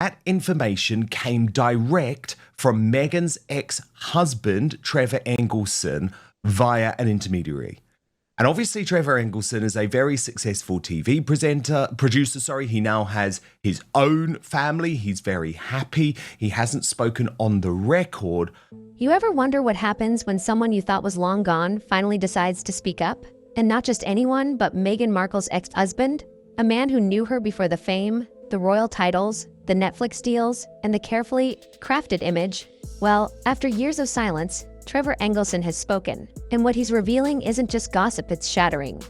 That information came direct from Meghan's ex-husband, Trevor Engelson, via an intermediary. And obviously, Trevor Engelson is a very successful TV producer. He now has his own family. He's very happy. He hasn't spoken on the record. You ever wonder what happens when someone you thought was long gone finally decides to speak up? And not just anyone, but Meghan Markle's ex-husband? A man who knew her before the fame, the royal titles, the Netflix deals, and the carefully crafted image. Well, after years of silence, Trevor Engelson has spoken, and what he's revealing isn't just gossip, it's shattering.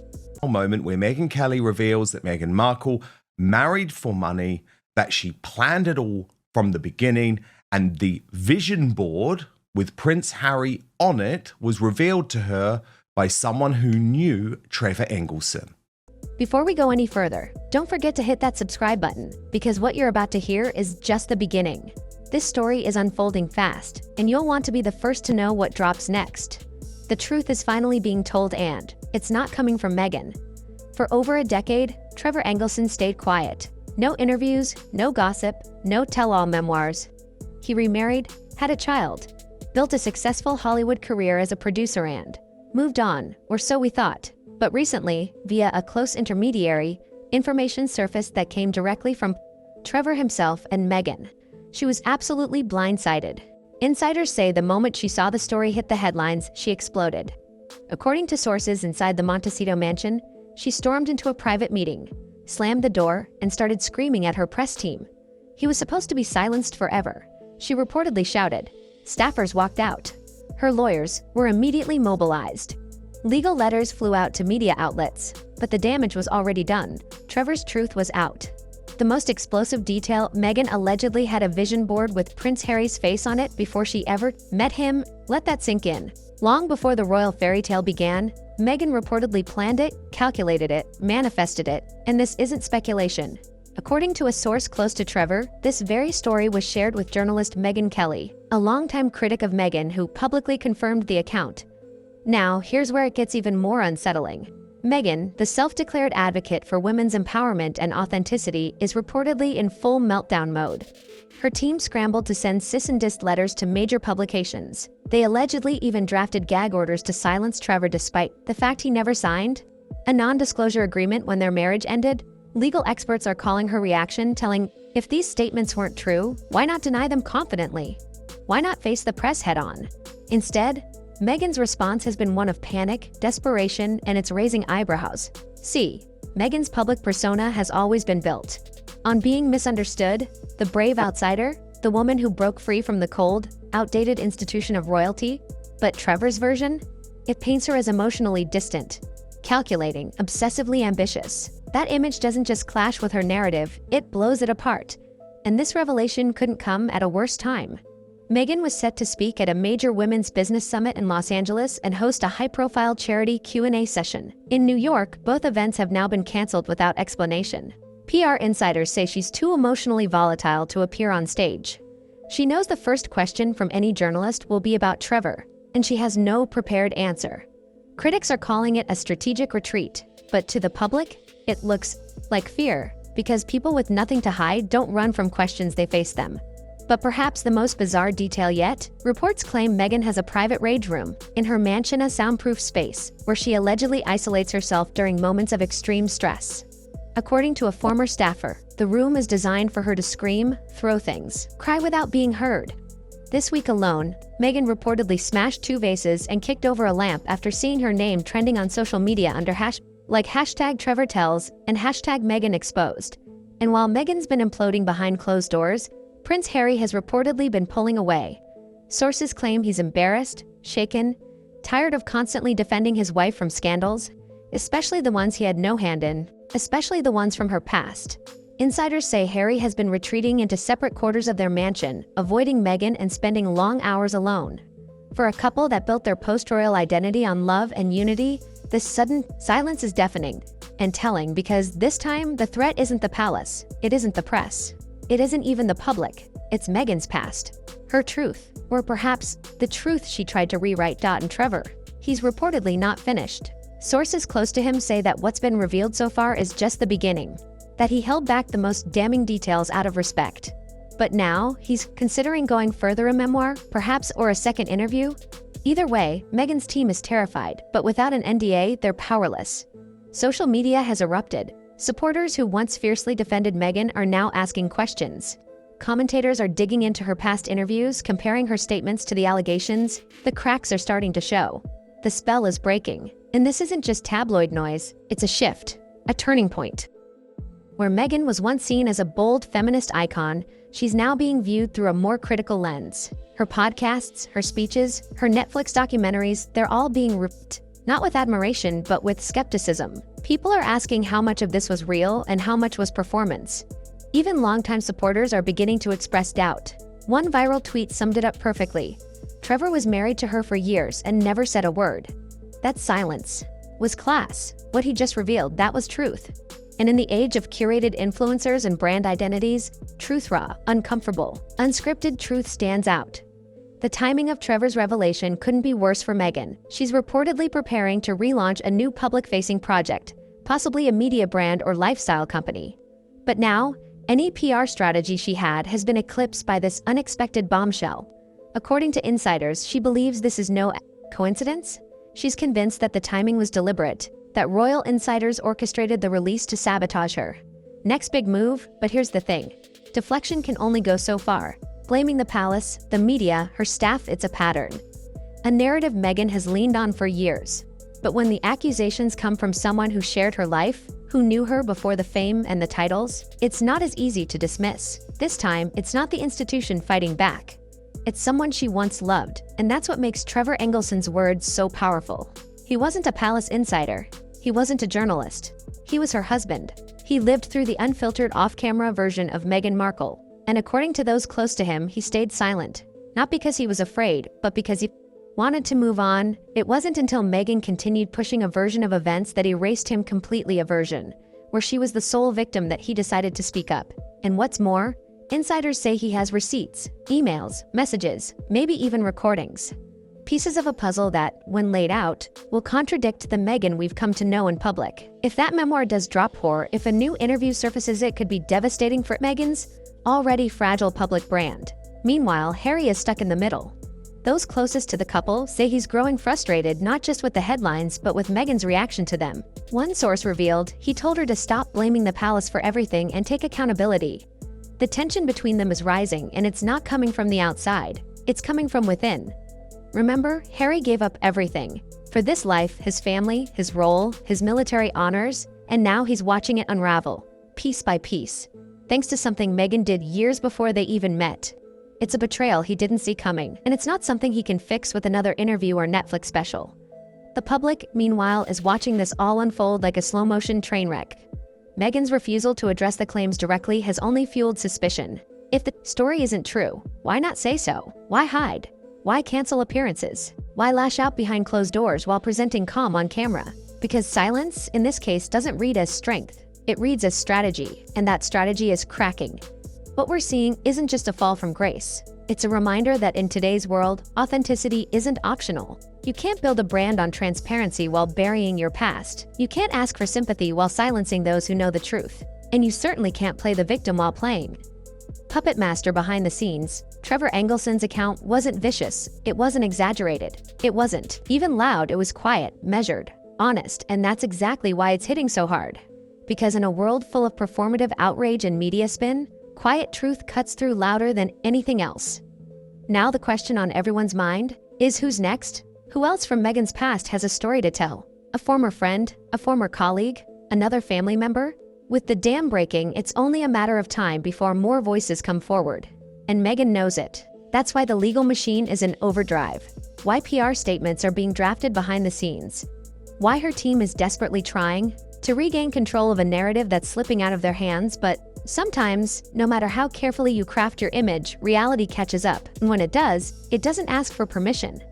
A moment where Megyn Kelly reveals that Meghan Markle married for money, that she planned it all from the beginning, and the vision board with Prince Harry on it was revealed to her by someone who knew Trevor Engelson. Before we go any further, don't forget to hit that subscribe button, because what you're about to hear is just the beginning. This story is unfolding fast, and you'll want to be the first to know what drops next. The truth is finally being told, and it's not coming from Meghan. For over a decade, Trevor Engelson stayed quiet. No interviews, no gossip, no tell-all memoirs. He remarried, had a child, built a successful Hollywood career as a producer and moved on, or so we thought. But recently, via a close intermediary, information surfaced that came directly from Trevor himself and Meghan. She was absolutely blindsided. Insiders say the moment she saw the story hit the headlines, she exploded. According to sources inside the Montecito mansion, she stormed into a private meeting, slammed the door, and started screaming at her press team. He was supposed to be silenced forever, she reportedly shouted. Staffers walked out. Her lawyers were immediately mobilized. Legal letters flew out to media outlets, but the damage was already done. Trevor's truth was out. The most explosive detail, Meghan allegedly had a vision board with Prince Harry's face on it before she ever met him. Let that sink in. Long before the royal fairy tale began, Meghan reportedly planned it, calculated it, manifested it, and this isn't speculation. According to a source close to Trevor, this very story was shared with journalist Megyn Kelly, a longtime critic of Meghan who publicly confirmed the account. Now, here's where it gets even more unsettling. Meghan, the self-declared advocate for women's empowerment and authenticity, is reportedly in full meltdown mode. Her team scrambled to send cease and desist letters to major publications. They allegedly even drafted gag orders to silence Trevor despite the fact he never signed a non-disclosure agreement when their marriage ended. Legal experts are calling her reaction telling, if these statements weren't true, why not deny them confidently? Why not face the press head-on? Instead, Meghan's response has been one of panic, desperation, and it's raising eyebrows. See, Meghan's public persona has always been built on being misunderstood, the brave outsider, the woman who broke free from the cold, outdated institution of royalty. But Trevor's version? It paints her as emotionally distant, calculating, obsessively ambitious. That image doesn't just clash with her narrative, it blows it apart. And this revelation couldn't come at a worse time. Meghan was set to speak at a major women's business summit in Los Angeles and host a high-profile charity Q&A session. In New York, both events have now been canceled without explanation. PR insiders say she's too emotionally volatile to appear on stage. She knows the first question from any journalist will be about Trevor, and she has no prepared answer. Critics are calling it a strategic retreat, but to the public, it looks like fear, because people with nothing to hide don't run from questions, they face them. But perhaps the most bizarre detail yet, reports claim Meghan has a private rage room in her mansion, a soundproof space, where she allegedly isolates herself during moments of extreme stress. According to a former staffer, the room is designed for her to scream, throw things, cry without being heard. This week alone, Meghan reportedly smashed 2 vases and kicked over a lamp after seeing her name trending on social media under hashtag Trevor Tells and hashtag Meghan Exposed. And while Meghan's been imploding behind closed doors, Prince Harry has reportedly been pulling away. Sources claim he's embarrassed, shaken, tired of constantly defending his wife from scandals, especially the ones he had no hand in, especially the ones from her past. Insiders say Harry has been retreating into separate quarters of their mansion, avoiding Meghan and spending long hours alone. For a couple that built their post-royal identity on love and unity, this sudden silence is deafening and telling, because this time the threat isn't the palace, it isn't the press. It isn't even the public, it's Meghan's past. Her truth, or perhaps the truth she tried to rewrite. And Trevor, he's reportedly not finished. Sources close to him say that what's been revealed so far is just the beginning, that he held back the most damning details out of respect. But now, he's considering going further in memoir, perhaps, or a second interview? Either way, Meghan's team is terrified, but without an NDA, they're powerless. Social media has erupted. Supporters who once fiercely defended Meghan are now asking questions. Commentators are digging into her past interviews, comparing her statements to the allegations. The cracks are starting to show. The spell is breaking. And this isn't just tabloid noise, it's a shift, a turning point. Where Meghan was once seen as a bold feminist icon, she's now being viewed through a more critical lens. Her podcasts, her speeches, her Netflix documentaries, they're all being ripped. Not with admiration, but with skepticism. People are asking how much of this was real and how much was performance. Even longtime supporters are beginning to express doubt. One viral tweet summed it up perfectly. Trevor was married to her for years and never said a word. That silence was class. What he just revealed, that was truth. And in the age of curated influencers and brand identities, truth raw, uncomfortable, unscripted truth stands out. The timing of Trevor's revelation couldn't be worse for Meghan. She's reportedly preparing to relaunch a new public-facing project, possibly a media brand or lifestyle company. But now, any PR strategy she had has been eclipsed by this unexpected bombshell. According to insiders, she believes this is no coincidence. She's convinced that the timing was deliberate, that royal insiders orchestrated the release to sabotage her. Next big move, but here's the thing. Deflection can only go so far. Blaming the palace, the media, her staff, it's a pattern. A narrative Meghan has leaned on for years. But when the accusations come from someone who shared her life, who knew her before the fame and the titles, it's not as easy to dismiss. This time, it's not the institution fighting back. It's someone she once loved, and that's what makes Trevor Engelson's words so powerful. He wasn't a palace insider. He wasn't a journalist. He was her husband. He lived through the unfiltered off-camera version of Meghan Markle. And according to those close to him, he stayed silent. Not because he was afraid, but because he wanted to move on. It wasn't until Meghan continued pushing a version of events that erased him completely, a version where she was the sole victim, that he decided to speak up. And what's more, insiders say he has receipts, emails, messages, maybe even recordings. Pieces of a puzzle that, when laid out, will contradict the Meghan we've come to know in public. If that memoir does drop, or if a new interview surfaces, it could be devastating for Meghan's already fragile public brand. Meanwhile, Harry is stuck in the middle. Those closest to the couple say he's growing frustrated not just with the headlines but with Meghan's reaction to them. One source revealed he told her to stop blaming the palace for everything and take accountability. The tension between them is rising, and it's not coming from the outside. It's coming from within. Remember, Harry gave up everything. For this life, his family, his role, his military honors, and now he's watching it unravel, piece by piece. Thanks to something Meghan did years before they even met. It's a betrayal he didn't see coming, and it's not something he can fix with another interview or Netflix special. The public, meanwhile, is watching this all unfold like a slow-motion train wreck. Meghan's refusal to address the claims directly has only fueled suspicion. If the story isn't true, why not say so? Why hide? Why cancel appearances? Why lash out behind closed doors while presenting calm on camera? Because silence, in this case, doesn't read as strength. It reads as strategy, and that strategy is cracking. What we're seeing isn't just a fall from grace. It's a reminder that in today's world, authenticity isn't optional. You can't build a brand on transparency while burying your past. You can't ask for sympathy while silencing those who know the truth. And you certainly can't play the victim while playing. Puppet master behind the scenes, Trevor Engelson's account wasn't vicious. It wasn't exaggerated. It wasn't even loud. It was quiet, measured, honest, and that's exactly why it's hitting so hard. Because in a world full of performative outrage and media spin, quiet truth cuts through louder than anything else. Now the question on everyone's mind is, who's next? Who else from Meghan's past has a story to tell? A former friend? A former colleague? Another family member? With the dam breaking, it's only a matter of time before more voices come forward. And Meghan knows it. That's why the legal machine is in overdrive. Why PR statements are being drafted behind the scenes. Why her team is desperately trying to regain control of a narrative that's slipping out of their hands. But sometimes, no matter how carefully you craft your image, reality catches up. And when it does, it doesn't ask for permission.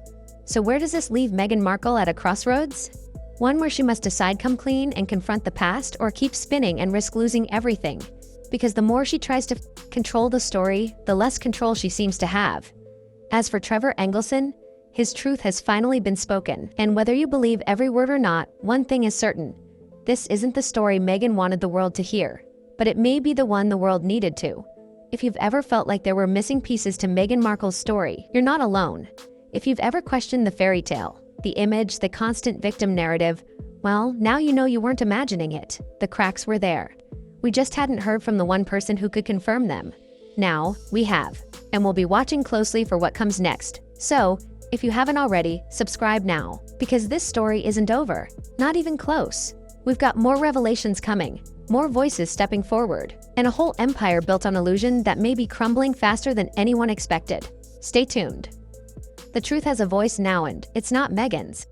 So where does this leave Meghan Markle at a crossroads? One where she must decide, come clean and confront the past, or keep spinning and risk losing everything. Because the more she tries to control the story, the less control she seems to have. As for Trevor Engelson, his truth has finally been spoken. And whether you believe every word or not, one thing is certain. This isn't the story Meghan wanted the world to hear. But it may be the one the world needed to. If you've ever felt like there were missing pieces to Meghan Markle's story, you're not alone. If you've ever questioned the fairy tale, the image, the constant victim narrative, well, now you know you weren't imagining it. The cracks were there. We just hadn't heard from the one person who could confirm them. Now, we have, and we'll be watching closely for what comes next. So, if you haven't already, subscribe now, because this story isn't over. Not even close. We've got more revelations coming, more voices stepping forward, and a whole empire built on illusion that may be crumbling faster than anyone expected. Stay tuned. The truth has a voice now, and it's not Meghan's.